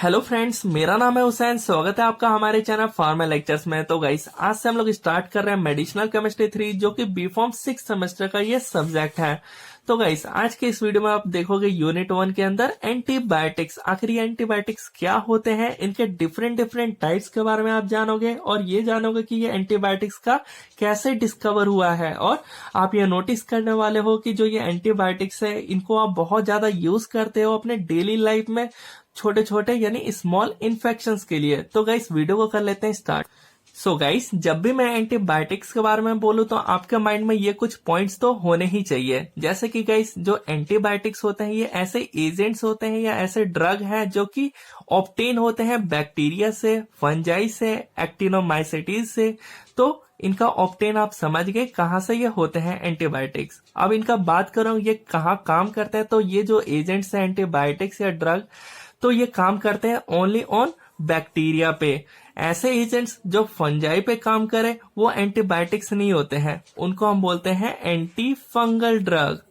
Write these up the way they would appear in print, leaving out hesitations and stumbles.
Hello friends, मेरा नाम है हुसैन। स्वागत है आपका हमारे चैनल फार्मा लेक्चर्स में। तो गाइस, आज से हम लोग स्टार्ट कर रहे हैं मेडिसिनल केमिस्ट्री 3, जो कि बी फॉर्म 6 सेमेस्टर का ये सब्जेक्ट है। तो गाइस, आज के इस वीडियो में आप देखोगे यूनिट 1 के अंदर एंटीबायोटिक्स। आखिर ये एंटीबायोटिक्स क्या होते हैं, इनके डिफरेंट डिफरेंट टाइप्स के बारे में आप जानोगे, और ये जानोगे कि ये एंटीबायोटिक्स का कैसे डिस्कवर हुआ है। और आप ये नोटिस करने वाले हो कि जो ये एंटीबायोटिक्स है, इनको आप बहुत ज्यादा यूज करते हो अपने डेली लाइफ में, छोटे छोटे यानी स्मॉल इन्फेक्शंस के लिए। तो गाइस, वीडियो को कर लेते हैं स्टार्ट। सो गाइस, जब भी मैं एंटीबायोटिक्स के बारे में बोलूं तो आपके माइंड में ये कुछ पॉइंट्स तो होने ही चाहिए। जैसे कि गाइस, जो एंटीबायोटिक्स होते हैं ये ऐसे एजेंट्स होते हैं या ऐसे ड्रग हैं जो कि ऑब्टेन होते हैं बैक्टीरिया से, फंजाई से, एक्टिनोमाइसिटीज से। तो इनका ऑब्टेन आप समझ गए कहां से ये होते हैं एंटीबायोटिक्स। अब इनका बात करूं ये कहाँ काम करते हैं, तो ये जो एजेंट्स हैं एंटीबायोटिक्स या ड्रग, तो ये काम करते हैं ओनली ऑन बैक्टीरिया पे। ऐसे एजेंट्स जो फंजाई पे काम करे वो एंटीबायोटिक्स नहीं होते हैं, उनको हम बोलते हैं एंटी फंगल ड्रग।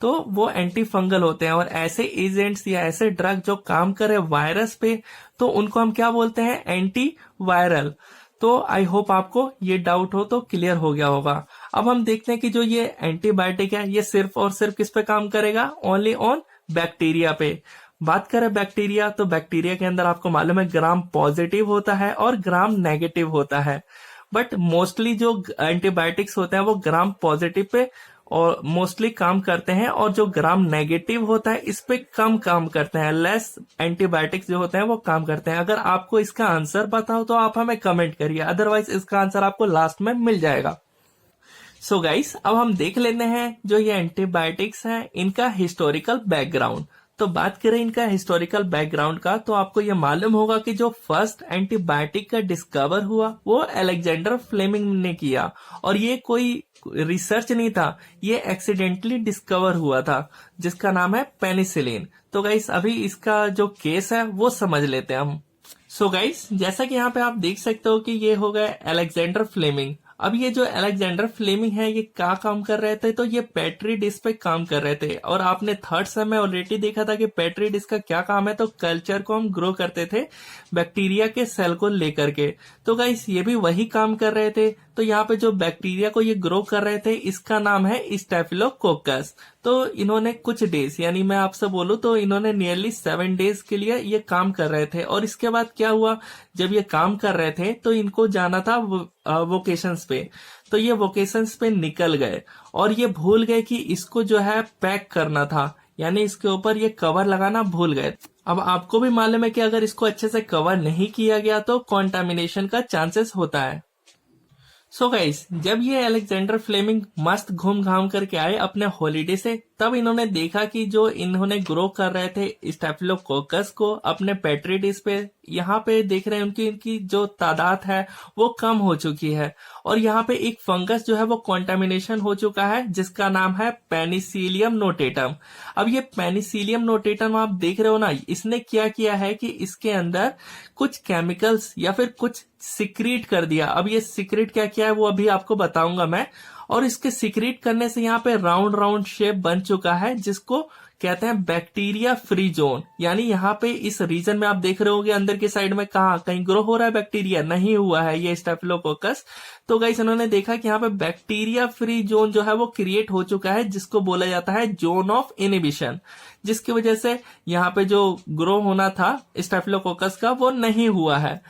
तो वो एंटी फंगल होते हैं। और ऐसे एजेंट्स या ऐसे ड्रग जो काम करे वायरस पे, तो उनको हम क्या बोलते हैं, एंटी वायरल। तो आई होप आपको ये डाउट हो तो क्लियर हो गया होगा। अब हम देखते हैं कि जो ये एंटीबायोटिक है ये सिर्फ और सिर्फ किस पे काम करेगा, ओनली ऑन बैक्टीरिया पे। बात करें बैक्टीरिया, तो बैक्टीरिया के अंदर आपको मालूम है ग्राम पॉजिटिव होता है और ग्राम नेगेटिव होता है। बट मोस्टली जो एंटीबायोटिक्स होते हैं वो ग्राम पॉजिटिव पे और मोस्टली काम करते हैं, और जो ग्राम नेगेटिव होता है इस पे कम काम करते हैं। लेस एंटीबायोटिक्स जो होते हैं वो काम करते हैं। अगर आपको इसका आंसर पता हो तो आप हमें कमेंट करिए, अदरवाइज इसका आंसर आपको लास्ट में मिल जाएगा। सो गाइस, अब हम देख लेते हैं जो ये एंटीबायोटिक्स हैं इनका हिस्टोरिकल बैकग्राउंड। तो बात करें इनका हिस्टोरिकल बैकग्राउंड का, तो आपको ये मालूम होगा कि जो फर्स्ट एंटीबायोटिक का डिस्कवर हुआ वो अलेक्जेंडर फ्लेमिंग ने किया। और ये कोई रिसर्च नहीं था, ये एक्सीडेंटली डिस्कवर हुआ था, जिसका नाम है पेनिसिलिन। तो गाइस, अभी इसका जो केस है वो समझ लेते हैं हम। सो गाइस, जैसा कि यहाँ पे आप देख सकते हो कि ये हो गए अलेक्जेंडर फ्लेमिंग। अब ये जो अलेक्जेंडर फ्लेमिंग है ये क्या काम कर रहे थे, तो ये पेट्री डिश पे काम कर रहे थे। और आपने थर्ड सेम में ऑलरेडी देखा था कि पेट्री डिश का क्या काम है, तो कल्चर को हम ग्रो करते थे बैक्टीरिया के सेल को लेकर के। तो गाइस, ये भी वही काम कर रहे थे। तो यहाँ पे जो बैक्टीरिया को ये ग्रो कर रहे थे इसका नाम है स्टेफिलोकोकस। तो इन्होंने कुछ डेज, यानी मैं आपसे बोलूं तो इन्होंने नियरली 7 डेज के लिए ये काम कर रहे थे। और इसके बाद क्या हुआ, जब ये काम कर रहे थे तो इनको जाना था वोकेशंस पे। तो ये वोकेशंस पे निकल गए और ये भूल गए कि इसको जो है पैक करना था, यानी इसके ऊपर ये कवर लगाना भूल गए। अब आपको भी मालूम है कि अगर इसको अच्छे से कवर नहीं किया गया तो कॉन्टामिनेशन का चांसेस होता है। सो गाइस, जब ये अलेक्जेंडर फ्लेमिंग मस्त घूम घाम करके आए अपने हॉलीडे से, तब इन्होंने देखा कि जो इन्होंने ग्रो कर रहे थे स्टेफिलोकोकस को अपने पेट्री डिश पे, यहाँ पे देख रहे हैं उनकी इनकी जो तादाद है वो कम हो चुकी है। और यहाँ पे एक फंगस जो है वो कॉन्टामिनेशन हो चुका है, जिसका नाम है पेनिसिलियम नोटेटम। अब ये पेनिसिलियम नोटेटम आप देख रहे हो ना, इसने क्या किया है कि इसके अंदर कुछ केमिकल्स या फिर कुछ सिक्रीट कर दिया। अब ये सिक्रीट क्या किया है वो अभी आपको बताऊंगा मैं। और इसके सिक्रीट करने से यहाँ पे राउंड राउंड शेप बन चुका है, जिसको कहते हैं बैक्टीरिया फ्री जोन। यानी यहाँ पे इस रीजन में आप देख रहे होंगे अंदर की साइड में कहा कहीं ग्रो हो रहा है बैक्टीरिया, नहीं हुआ है ये स्टेफिलोकोकस। तो गाइस, इन्होंने देखा कि यहाँ पे बैक्टीरिया फ्री जोन जो है वो क्रिएट हो चुका है, जिसको बोला जाता है जोन ऑफ इनहिबिशन, जिसकी वजह से यहाँ पे जो ग्रो होना था स्टेफिलोकोकस का वो नहीं हुआ है।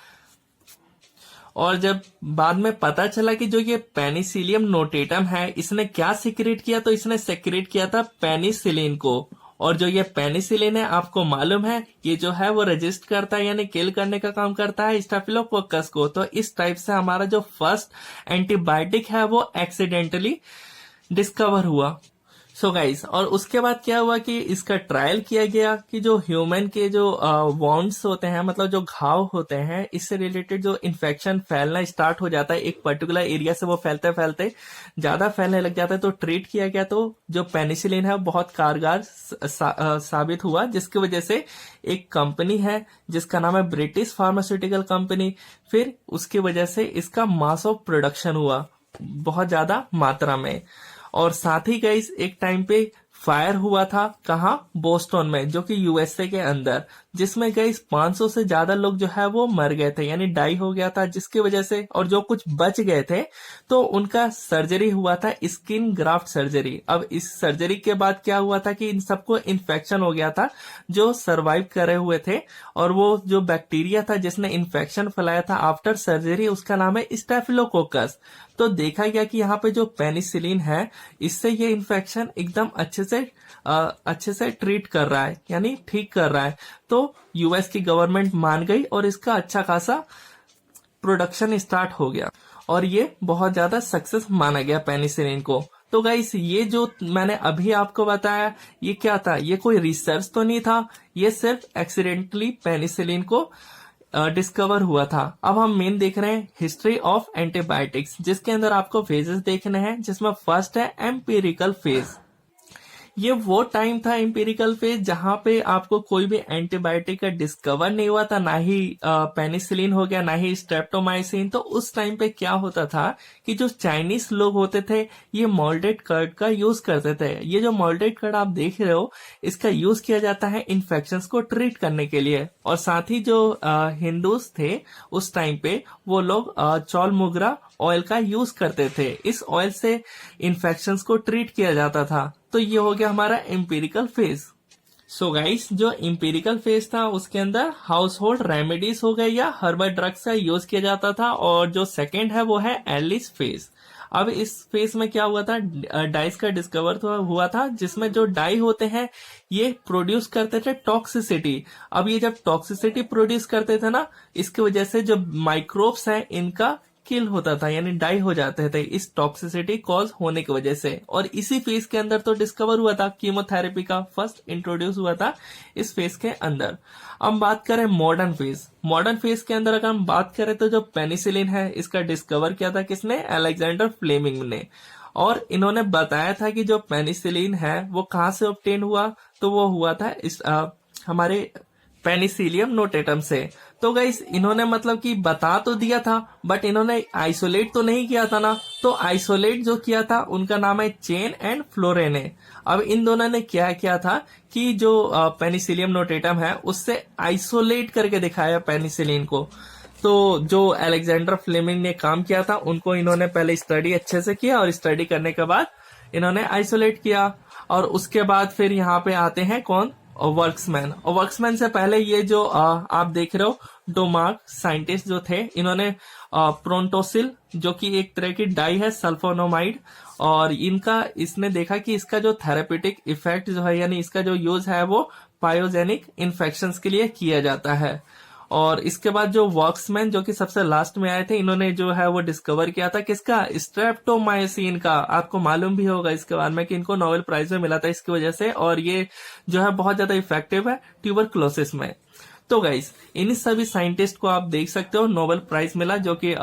और जब बाद में पता चला कि जो ये पेनिसिलियम नोटेटम है इसने क्या सिक्रेट किया, तो इसने सिक्रेट किया था पेनिसिलिन को। और जो ये पेनिसिलिन है आपको मालूम है ये जो है वो रेजिस्ट करता है, यानी किल करने का काम करता है स्टेफिलोकोकस को। तो इस टाइप से हमारा जो फर्स्ट एंटीबायोटिक है वो एक्सीडेंटली डिस्कवर हुआ। सो गाइस, और उसके बाद क्या हुआ कि इसका ट्रायल किया गया कि जो ह्यूमन के जो वॉन्ड्स होते हैं, मतलब जो घाव होते हैं, इससे रिलेटेड जो इन्फेक्शन फैलना स्टार्ट हो जाता है एक पर्टिकुलर एरिया से, वो फैलते फैलते ज्यादा फैलने लग जाता है, तो ट्रीट किया गया। तो जो पेनिसिलिन है बहुत कारगर साबित हुआ, जिसकी वजह से एक कंपनी है जिसका नाम है ब्रिटिश फार्मास्यूटिकल कंपनी, फिर उसकी वजह से इसका मास ऑफ प्रोडक्शन हुआ बहुत ज्यादा मात्रा में। और साथ ही गाइस, एक टाइम पे फायर हुआ था कहाँ, बोस्टन में, जो कि यूएसए के अंदर। जिसमें गाइस 500 से ज्यादा लोग जो है वो मर गए थे, यानी डाई हो गया था, जिसकी वजह से, और जो कुछ बच गए थे तो उनका सर्जरी हुआ था, स्किन ग्राफ्ट सर्जरी। अब इस सर्जरी के बाद क्या हुआ था कि इन सबको इन्फेक्शन हो गया था जो सरवाइव करे हुए थे, और वो जो बैक्टीरिया था जिसने इन्फेक्शन फैलाया था आफ्टर सर्जरी, उसका नाम है स्टेफिलोकोकस। तो देखा गया कि यहाँ पे जो पेनिसिलिन है इससे ये इन्फेक्शन एकदम अच्छे से ट्रीट कर रहा है, यानी ठीक कर रहा है। तो यूएस की गवर्नमेंट मान गई और इसका अच्छा खासा प्रोडक्शन स्टार्ट हो गया, और ये बहुत ज्यादा सक्सेस माना गया पेनिसिलिन को। तो गाइस, ये जो मैंने अभी आपको बताया ये क्या था, ये कोई रिसर्च तो नहीं था, ये सिर्फ एक्सीडेंटली पेनिसिलिन को डिस्कवर हुआ था। अब हम मेन देख रहे हैं हिस्ट्री ऑफ एंटीबायोटिक्स, जिसके अंदर आपको फेजेस देखने हैं, जिसमें फर्स्ट है एम्पिरिकल फेज। ये वो टाइम था एम्पिरिकल फेज जहां पे आपको कोई भी एंटीबायोटिक का डिस्कवर नहीं हुआ था, ना ही पेनिसिलिन हो गया, ना ही स्ट्रेप्टोमाइसिन। तो उस टाइम पे क्या होता था कि जो चाइनीज लोग होते थे ये मोल्डेड कर्ड का यूज करते थे। ये जो मोल्डेड कर्ड आप देख रहे हो इसका यूज किया जाता है इन्फेक्शंस को ट्रीट करने के लिए। और साथ ही जो हिंदूज थे उस टाइम पे वो लोग चौल मोगरा ऑयल का यूज करते थे, इस ऑयल से इन्फेक्शंस को ट्रीट किया जाता था। तो ये हो गया हमारा एम्पिरिकल फेज। सो गाइस, जो एम्पिरिकल फेज था उसके अंदर हाउस होल्ड रेमेडीज हो गए या हर्बल ड्रग्स का यूज किया जाता था। और जो सेकेंड है वो है एलिस फेज। अब इस फेज में क्या हुआ था, डाइस का डिस्कवर हुआ था, जिसमें जो डाई होते हैं ये प्रोड्यूस करते थे टॉक्सिसिटी। अब ये जब टॉक्सिसिटी प्रोड्यूस करते थे ना, इसकी वजह से जो माइक्रोब्स हैं इनका किल होता था, यानी डाई हो जाते थे इस टॉक्सिसिटी कॉज होने की वजह से। और इसी फेज के अंदर तो डिस्कवर हुआ था कीमोथेरेपी का, फर्स्ट इंट्रोड्यूस हुआ था इस फेज के अंदर। अब बात करें मॉडर्न फेज। मॉडर्न फेज के अंदर अगर हम बात करें तो जो पेनिसिलिन है इसका डिस्कवर किया था किसने, अलेक्जेंडर फ्लेमिंग ने। और इन्होंने बताया था कि जो पेनिसिलिन है वो कहाँ से ऑब्टेन हुआ, तो वो हुआ था इस हमारे पेनिसिलियम नोटेटम से। तो गाइस, इन्होंने मतलब कि बता तो दिया था बट इन्होंने आइसोलेट तो नहीं किया था ना। तो आइसोलेट जो किया था उनका नाम है चेन एंड फ्लोरेने। अब इन दोनों ने क्या किया था कि जो पेनिसिलियम नोटेटम है उससे आइसोलेट करके दिखाया पेनिसिलिन को। तो जो अलेक्जेंडर फ्लेमिंग ने काम किया था उनको इन्होंने पहले स्टडी अच्छे से किया, और स्टडी करने के बाद इन्होंने आइसोलेट किया। और उसके बाद फिर यहाँ पे आते हैं कौन, और वर्क्समैन। और वर्क्समैन से पहले ये जो आप देख रहे हो डोमार्क साइंटिस्ट जो थे, इन्होंने प्रोंटोसिल जो कि एक तरह की डाई है सल्फोनामाइड, और इसने देखा कि इसका जो थेरेपेटिक इफेक्ट जो है, यानी इसका जो यूज है वो पायोजेनिक इन्फेक्शंस के लिए किया जाता है। और इसके बाद जो वर्क्समैन जो कि सबसे लास्ट में आए थे, इन्होंने जो है वो डिस्कवर किया था किसका, स्ट्रेप्टोमाइसिन का। आपको मालूम भी होगा इसके बारे में कि इनको नोबेल प्राइज में मिला था इसकी वजह से, और ये जो है बहुत ज्यादा इफेक्टिव है ट्यूबरक्लोसिस में। तो गाइस, इन सभी साइंटिस्ट को आप देख सकते हो नोबेल प्राइज मिला, जो कि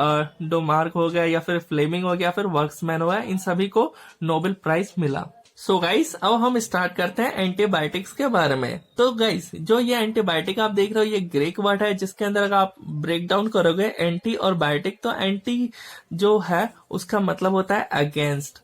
डोमार्क हो गया या फिर फ्लेमिंग हो गया, फिर वर्क्समैन हो गया, इन सभी को नोबेल प्राइज मिला। सो गाइस, अब हम स्टार्ट करते हैं एंटीबायोटिक्स के बारे में। तो गाइस, जो ये एंटीबायोटिक आप देख रहे हो ये ग्रीक वर्ड है, जिसके अंदर अगर आप ब्रेक डाउन करोगे एंटी और बायोटिक, तो एंटी जो है उसका मतलब होता है अगेंस्ट,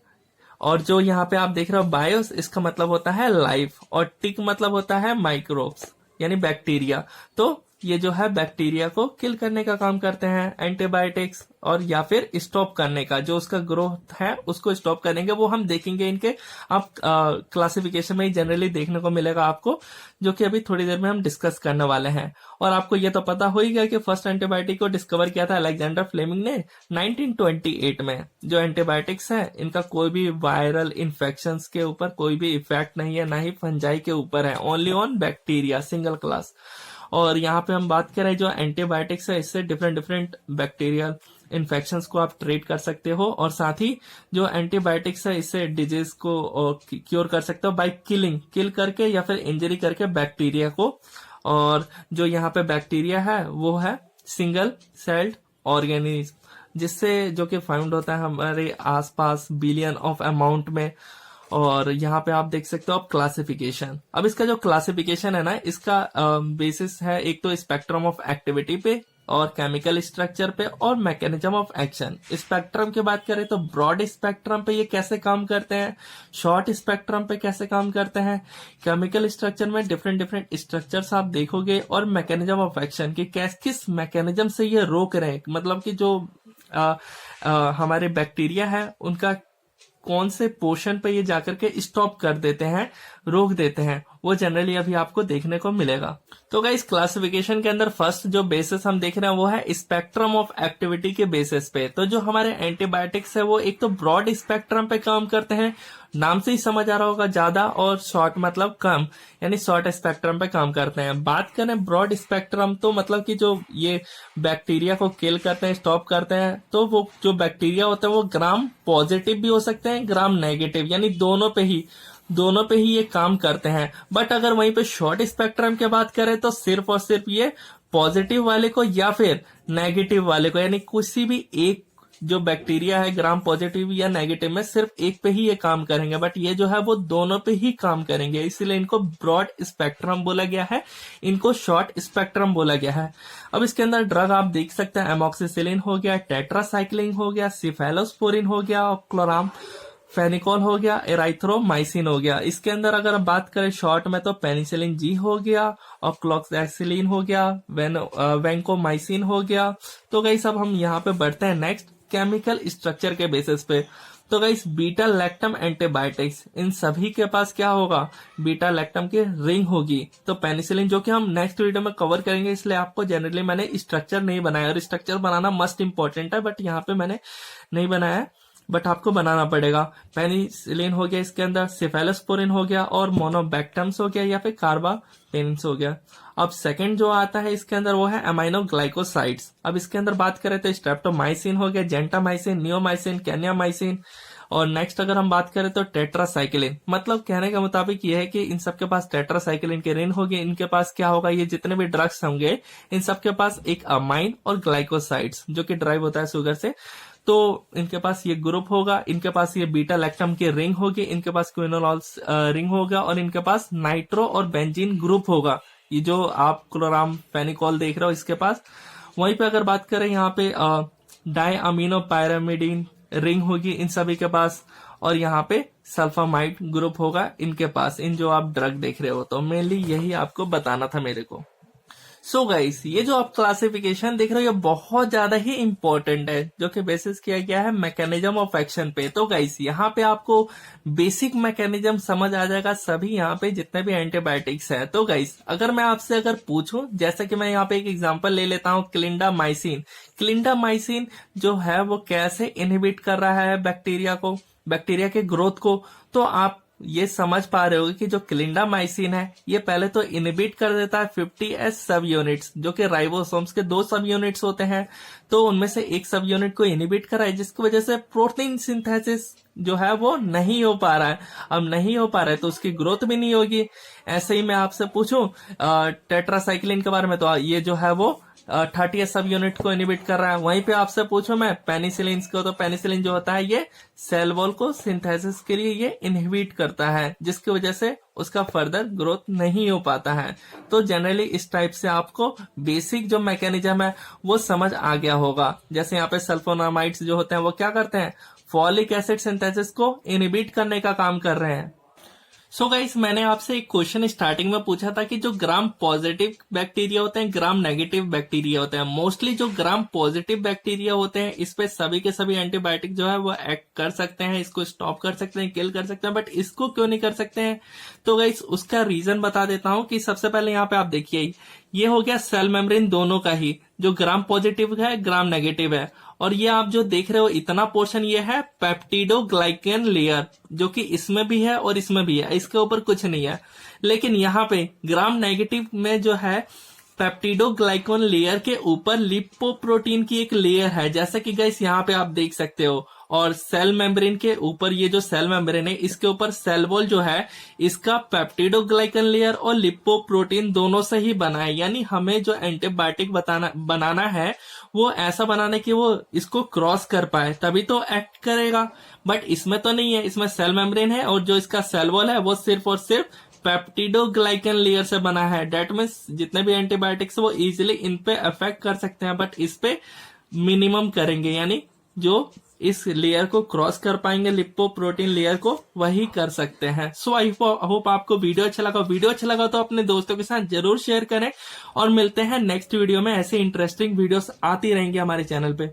और जो यहाँ पे आप देख रहे हो बायोस, इसका मतलब होता है लाइफ, और टिक मतलब होता है माइक्रोब्स यानी बैक्टीरिया। तो ये जो है बैक्टीरिया को किल करने का काम करते हैं एंटीबायोटिक्स, और या फिर स्टॉप करने का, जो उसका ग्रोथ है उसको स्टॉप करेंगे। वो हम देखेंगे इनके आप क्लासिफिकेशन में ही जनरली देखने को मिलेगा आपको, जो कि अभी थोड़ी देर में हम डिस्कस करने वाले हैं। और आपको ये तो पता हो ही गया कि फर्स्ट एंटीबायोटिक को डिस्कवर किया था अलेक्जेंडर फ्लेमिंग ने 1928 में। जो एंटीबायोटिक्स है इनका कोई भी वायरल इन्फेक्शन के ऊपर कोई भी इफेक्ट नहीं है, ना ही फंजाई के ऊपर है, only on bacteria, single class. और यहाँ पे हम बात करें जो एंटीबायोटिक्स है, इससे डिफरेंट बैक्टीरियल इन्फेक्शंस को आप ट्रीट कर सकते हो, और साथ ही जो एंटीबायोटिक्स है इससे डिजीज को क्योर कर सकते हो बाय किल करके या फिर इंजरी करके बैक्टीरिया को। और जो यहाँ पे बैक्टीरिया है वो है सिंगल सेल्ड ऑर्गेनिज्म, जिससे जो कि फाउंड होता है हमारे आसपास बिलियन ऑफ अमाउंट में। और यहाँ पे आप देख सकते हो आप क्लासिफिकेशन। अब इसका जो क्लासिफिकेशन है ना, इसका बेसिस है एक तो स्पेक्ट्रम ऑफ एक्टिविटी पे, और केमिकल स्ट्रक्चर पे और मैकेनिज्म ऑफ एक्शन। स्पेक्ट्रम की बात करें तो ब्रॉड स्पेक्ट्रम पे ये कैसे काम करते हैं, शॉर्ट स्पेक्ट्रम पे कैसे काम करते हैं, केमिकल स्ट्रक्चर में डिफरेंट डिफरेंट स्ट्रक्चर्स आप देखोगे, और मैकेनिज्म ऑफ एक्शन की किस मैकेनिज्म से ये रोक रहे हैं, मतलब कि जो हमारे बैक्टीरिया है उनका कौन से पोर्शन पे ये जाकर के स्टॉप कर देते हैं, रोक देते हैं, वो जनरली अभी आपको देखने को मिलेगा। तो गाइस क्लासिफिकेशन के अंदर फर्स्ट जो बेसिस हम देख रहे हैं वो है स्पेक्ट्रम ऑफ एक्टिविटी के बेसिस पे। तो जो हमारे एंटीबायोटिक्स है वो एक तो ब्रॉड स्पेक्ट्रम पे काम करते हैं, नाम से ही समझ आ रहा होगा ज्यादा, और शॉर्ट मतलब कम, यानी शॉर्ट स्पेक्ट्रम पे काम करते हैं। बात करें ब्रॉड स्पेक्ट्रम तो मतलब कि जो ये बैक्टीरिया को किल करते हैं, स्टॉप करते हैं, तो वो जो बैक्टीरिया होते हैं वो ग्राम पॉजिटिव भी हो सकते हैं, ग्राम नेगेटिव, यानी दोनों पे ही ये काम करते हैं। बट अगर वहीं पे शॉर्ट स्पेक्ट्रम की बात करें तो सिर्फ और सिर्फ ये पॉजिटिव वाले को या फिर नेगेटिव वाले को, यानी किसी भी एक जो बैक्टीरिया है ग्राम पॉजिटिव या नेगेटिव में सिर्फ एक पे ही ये काम करेंगे, बट ये जो है वो दोनों पे ही काम करेंगे, इसीलिए इनको ब्रॉड स्पेक्ट्रम बोला गया है, इनको शॉर्ट स्पेक्ट्रम बोला गया है। अब इसके अंदर ड्रग आप देख सकते हैं, एमॉक्सिसिलिन हो गया, टेट्रासाइक्लिन हो गया, सिफेलोस्पोरिन हो गया, और क्लोराम फेनिकॉल हो गया, एराइथ्रोमाइसिन हो गया। इसके अंदर अगर बात करें शॉर्ट में तो पेनिसिलिन जी हो गया, और क्लोक्सैक्सिलिन हो गया, वैंकोमाइसिन हो गया। तो गाइस अब हम यहाँ पे बढ़ते हैं नेक्स्ट केमिकल स्ट्रक्चर के बेसिस पे। तो गाइस बीटा लैक्टम एंटीबायोटिक्स, इन सभी के पास क्या होगा, बीटा लैक्टम की रिंग होगी। तो पेनिसिलिन जो कि हम नेक्स्ट वीडियो में कवर करेंगे, इसलिए आपको जनरली मैंने स्ट्रक्चर नहीं बनाया, और स्ट्रक्चर बनाना मस्ट इंपॉर्टेंट है, बट यहाँ पे मैंने नहीं बनाया है, बट आपको बनाना पड़ेगा। पेनिसिलिन हो गया, इसके अंदर सिफेलोस्पोरिन हो गया, और मोनोबैक्टम्स हो गया, या फिर कार्बापेनिस हो गया। अब सेकंड जो आता है इसके अंदर वो है अमाइनोग्लाइकोसाइड्स। अब इसके अंदर बात करें तो स्ट्रेप्टोमाइसिन हो गया, जेंटामाइसिन, नियोमाइसिन, कैनियामाइसिन, और नेक्स्ट अगर हम बात करें तो टेट्रासाइक्लिन। मतलब कहने का मुताबिक ये है कि इन सबके पास टेट्रासाइक्लिन की रिंग होगी, इनके पास क्या होगा, ये जितने भी ड्रग्स होंगे इन सबके पास एक अमाइन और ग्लाइकोसाइड्स जो कि ड्राइव होता है शुगर से, तो इनके पास ये ग्रुप होगा, इनके पास ये बीटा लैक्टम की रिंग होगी, इनके पास क्विनोलॉल्स रिंग होगा, और इनके पास नाइट्रो और बेंजीन ग्रुप होगा। ये जो आप क्लोराम फेनिकॉल देख रहे हो इसके पास। वहीं पे अगर बात करें यहाँ पे डाई अमीनो पायरामिडीन रिंग होगी इन सभी के पास, और यहाँ पे सल्फामाइड ग्रुप होगा इनके पास, इन जो आप ड्रग देख रहे हो। तो मेनली यही आपको बताना था मेरे को। सो गाइस ये जो आप क्लासिफिकेशन देख रहे हो ये बहुत ज्यादा ही इंपॉर्टेंट है, जो कि बेसिस किया गया है मैकेनिज्म ऑफ एक्शन पे। तो गाइस यहाँ पे आपको बेसिक मैकेनिज्म समझ आ जाएगा सभी यहाँ पे जितने भी एंटीबायोटिक्स है। तो गाइस अगर मैं आपसे अगर पूछूं, जैसे कि मैं यहाँ पे एक एग्जांपल ले लेता हूँ, क्लिंडामाइसिन जो है वो कैसे इनहिबिट कर रहा है बैक्टीरिया के ग्रोथ को, तो आप ये समझ पा रहे होगे कि जो क्लिंडामाइसिन है ये पहले तो इनहिबिट कर देता है 50S सब यूनिट्स, जो कि राइबोसोम्स के 2 सब यूनिट्स होते हैं। तो उनमें से एक सब यूनिट को इनहिबिट करा है, जिसकी वजह से प्रोटीन सिंथेसिस जो है वो नहीं हो पा रहा है। अब नहीं हो पा रहा है तो उसकी ग्रोथ भी नहीं होगी। ऐसे ही मैं आपसे पूछूं टेट्रासाइक्लिन के बारे में, तो ये जो है वो 30 सब यूनिट को इनहिबिट कर रहा है। वहीं पे आपसे पूछो मैं पेनिसिलिन को, तो पेनिसिलिन जो होता है ये सेल वॉल को सिंथेसिस के लिए ये इनहिबिट करता है, जिसकी वजह से उसका फर्दर ग्रोथ नहीं हो पाता है। तो जनरली इस टाइप से आपको बेसिक जो मैकेनिज्म है वो समझ आ गया होगा। जैसे यहाँ पे सल्फोनामाइड्स जो होते हैं वो क्या करते हैं, फॉलिक एसिड सिंथेसिस को इनहिबिट करने का काम कर रहे हैं। सो गाइस मैंने आपसे एक क्वेश्चन स्टार्टिंग में पूछा था कि जो ग्राम पॉजिटिव बैक्टीरिया होते हैं, ग्राम नेगेटिव बैक्टीरिया होते हैं। मोस्टली जो ग्राम पॉजिटिव बैक्टीरिया होते हैं इस पे सभी के सभी एंटीबायोटिक जो है वो एक्ट कर सकते हैं, इसको स्टॉप कर सकते हैं, किल कर सकते हैं, बट इसको क्यों नहीं कर सकते हैं? तो गाइस उसका रीजन बता देता हूं कि सबसे पहले यहाँ पे आप देखिए, ये हो गया सेल मेम्ब्रेन दोनों का ही, जो ग्राम पॉजिटिव है ग्राम नेगेटिव है, और ये आप जो देख रहे हो इतना पोर्शन ये है पेप्टिडोग्लाइकन लेयर, जो कि इसमें भी है और इसमें भी है, इसके ऊपर कुछ नहीं है। लेकिन यहाँ पे ग्राम नेगेटिव में जो है पेप्टिडोग्लाइकन लेयर के ऊपर लिपोप्रोटीन की एक लेयर है, जैसा कि गाइस यहाँ पे आप देख सकते हो। और सेल मेम्ब्रेन के ऊपर ये जो सेल मेम्ब्रेन है इसके ऊपर सेल वॉल जो है इसका पेप्टिडोग्लाइकन लेयर और लिपोप्रोटीन दोनों से ही बना है। यानी हमें जो एंटीबायोटिक बनाना है वो ऐसा बनाना है कि वो इसको क्रॉस कर पाए, तभी तो एक्ट करेगा। बट इसमें तो नहीं है, इसमें सेल मेम्ब्रेन है और जो इसका सेल वॉल है वो सिर्फ और सिर्फ पेप्टिडोग्लाइकन लेयर से बना है। डेट मीन्स जितने भी एंटीबायोटिक्स वो इजिली इन पे अफेक्ट कर सकते हैं, बट इस पे मिनिमम करेंगे, यानी जो इस लेयर को क्रॉस कर पाएंगे लिपोप्रोटीन लेयर को, वही कर सकते हैं। सो आई होप आपको वीडियो अच्छा लगा तो अपने दोस्तों के साथ जरूर शेयर करें, और मिलते हैं नेक्स्ट वीडियो में। ऐसे इंटरेस्टिंग वीडियोस आती रहेंगी हमारे चैनल पे।